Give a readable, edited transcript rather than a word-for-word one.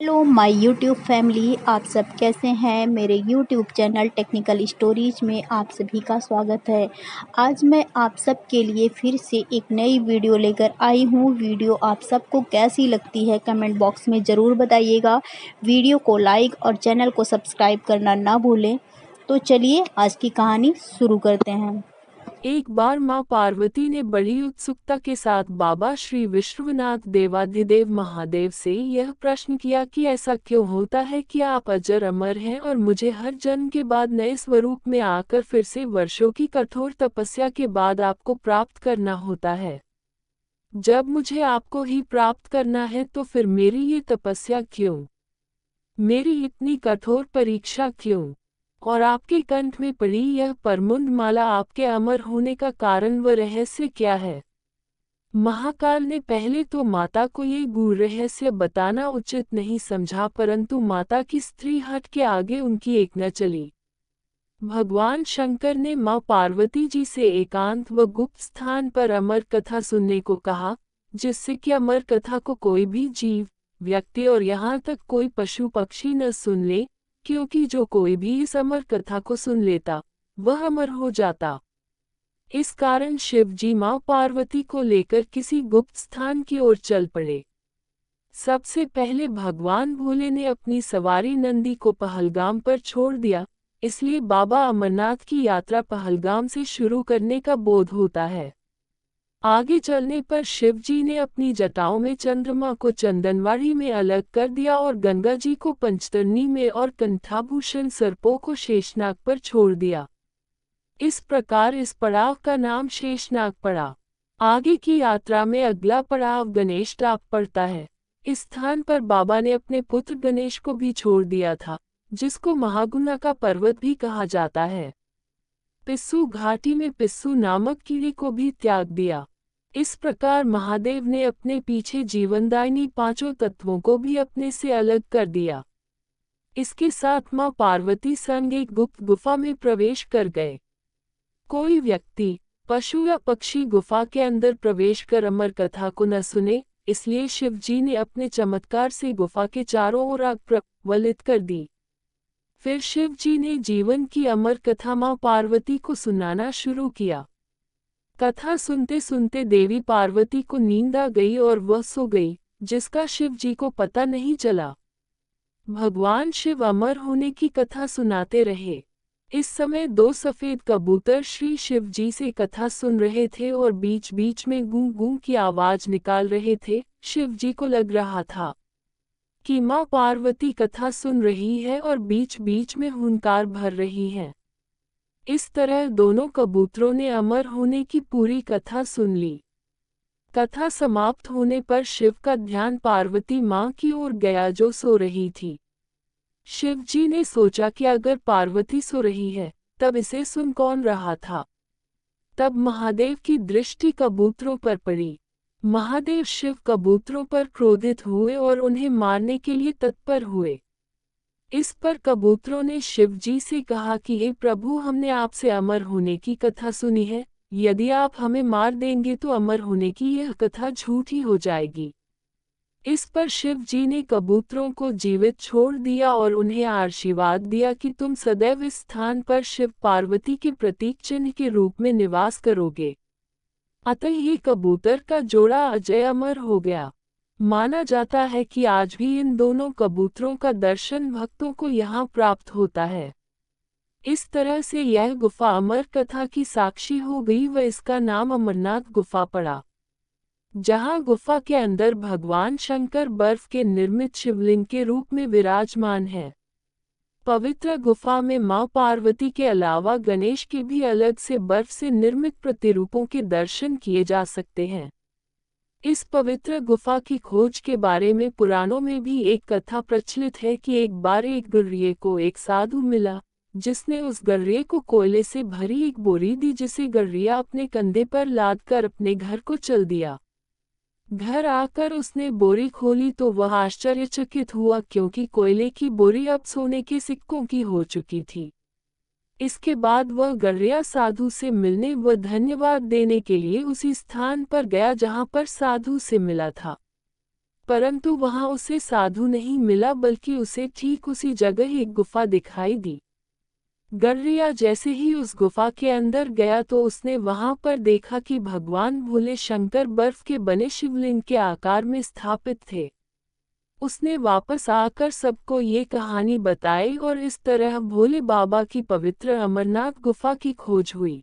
Hello my YouTube family, आप सब कैसे हैं। मेरे यूट्यूब चैनल टेक्निकल स्टोरीज में आप सभी का स्वागत है। आज मैं आप सब के लिए फिर से एक नई वीडियो लेकर आई हूँ। वीडियो आप सबको कैसी लगती है कमेंट बॉक्स में ज़रूर बताइएगा। वीडियो को लाइक और चैनल को सब्सक्राइब करना ना भूलें। तो चलिए आज की कहानी शुरू करते हैं। एक बार माँ पार्वती ने बड़ी उत्सुकता के साथ बाबा श्री विश्वनाथ देवाधिदेव महादेव से यह प्रश्न किया कि ऐसा क्यों होता है कि आप अजर अमर हैं और मुझे हर जन्म के बाद नए स्वरूप में आकर फिर से वर्षों की कठोर तपस्या के बाद आपको प्राप्त करना होता है। जब मुझे आपको ही प्राप्त करना है तो फिर मेरी ये तपस्या क्यों, मेरी इतनी कठोर परीक्षा क्यों? और आपके कंठ में पड़ी यह परमुंड माला, आपके अमर होने का कारण व रहस्य क्या है? महाकाल ने पहले तो माता को ये गूढ़ रहस्य बताना उचित नहीं समझा, परंतु माता की स्त्री हट के आगे उनकी एक न चली। भगवान शंकर ने माँ पार्वती जी से एकांत व गुप्त स्थान पर अमर कथा सुनने को कहा, जिससे कि अमर कथा को कोई भी जीव, व्यक्ति और यहाँ तक कोई पशु पक्षी न सुन ले, क्योंकि जो कोई भी इस अमर कथा को सुन लेता वह अमर हो जाता। इस कारण शिव जी माँ पार्वती को लेकर किसी गुप्त स्थान की ओर चल पड़े। सबसे पहले भगवान भोले ने अपनी सवारी नंदी को पहलगाम पर छोड़ दिया, इसलिए बाबा अमरनाथ की यात्रा पहलगाम से शुरू करने का बोध होता है। आगे चलने पर शिव जी ने अपनी जटाओं में चंद्रमा को चंदनवाड़ी में अलग कर दिया और गंगा जी को पंचतरणी में और कंठाभूषण सर्पों को शेषनाग पर छोड़ दिया। इस प्रकार इस पड़ाव का नाम शेषनाग पड़ा। आगे की यात्रा में अगला पड़ाव गणेश टाप पड़ता है। इस स्थान पर बाबा ने अपने पुत्र गणेश को भी छोड़ दिया था, जिसको महागुना का पर्वत भी कहा जाता है। पिस्सू घाटी में पिस्सू नामक कीड़े को भी त्याग दिया। इस प्रकार महादेव ने अपने पीछे जीवनदायिनी पांचों तत्वों को भी अपने से अलग कर दिया। इसके साथ मां पार्वती संग एक गुप्त गुफा में प्रवेश कर गए। कोई व्यक्ति, पशु या पक्षी गुफा के अंदर प्रवेश कर अमर कथा को न सुने, इसलिए शिव जी ने अपने चमत्कार से गुफा के चारों ओर आग प्रज्वलित कर दी। फिर शिव जी ने जीवन की अमर कथा मां पार्वती को सुनाना शुरू किया। कथा सुनते सुनते देवी पार्वती को नींद आ गई और वह सो गई, जिसका शिव जी को पता नहीं चला। भगवान शिव अमर होने की कथा सुनाते रहे। इस समय दो सफेद कबूतर श्री शिव जी से कथा सुन रहे थे और बीच बीच में गूं गूं की आवाज निकाल रहे थे। शिव जी को लग रहा था कि मां पार्वती कथा सुन रही है और बीच बीच में हुंकार भर रही है। इस तरह दोनों कबूतरों ने अमर होने की पूरी कथा सुन ली। कथा समाप्त होने पर शिव का ध्यान पार्वती मां की ओर गया जो सो रही थी। शिव जी ने सोचा कि अगर पार्वती सो रही है, तब इसे सुन कौन रहा था। तब महादेव की दृष्टि कबूतरों पर पड़ी। महादेव शिव कबूतरों पर क्रोधित हुए और उन्हें मारने के लिए तत्पर हुए। इस पर कबूतरों ने शिव जी से कहा कि हे प्रभु, हमने आपसे अमर होने की कथा सुनी है, यदि आप हमें मार देंगे तो अमर होने की यह कथा झूठी हो जाएगी। इस पर शिव जी ने कबूतरों को जीवित छोड़ दिया और उन्हें आशीर्वाद दिया कि तुम सदैव इस स्थान पर शिव पार्वती के प्रतीक चिन्ह के रूप में निवास करोगे। अतः ये कबूतर का जोड़ा अजय अमर हो गया। माना जाता है कि आज भी इन दोनों कबूतरों का दर्शन भक्तों को यहाँ प्राप्त होता है। इस तरह से यह गुफा अमर कथा की साक्षी हो गई व इसका नाम अमरनाथ गुफा पड़ा, जहाँ गुफा के अंदर भगवान शंकर बर्फ के निर्मित शिवलिंग के रूप में विराजमान है। पवित्र गुफा में मां पार्वती के अलावा गणेश के भी अलग से बर्फ से निर्मित प्रतिरूपों के दर्शन किए जा सकते हैं। इस पवित्र गुफा की खोज के बारे में पुराणों में भी एक कथा प्रचलित है कि एक बार एक गर्रिये को एक साधु मिला, जिसने उस गर्रिये को कोयले से भरी एक बोरी दी, जिसे गर्रिया अपने कंधे पर लादकर अपने घर को चल दिया। घर आकर उसने बोरी खोली तो वह आश्चर्यचकित हुआ, क्योंकि कोयले की बोरी अब सोने के सिक्कों की हो चुकी थी। इसके बाद वह गर्रिया साधु से मिलने व धन्यवाद देने के लिए उसी स्थान पर गया जहां पर साधु से मिला था। परंतु वहां उसे साधु नहीं मिला, बल्कि उसे ठीक उसी जगह एक गुफा दिखाई दी। गर्रिया जैसे ही उस गुफा के अंदर गया तो उसने वहां पर देखा कि भगवान भोले शंकर बर्फ के बने शिवलिंग के आकार में स्थापित थे। उसने वापस आकर सबको ये कहानी बताई और इस तरह भोले बाबा की पवित्र अमरनाथ गुफा की खोज हुई।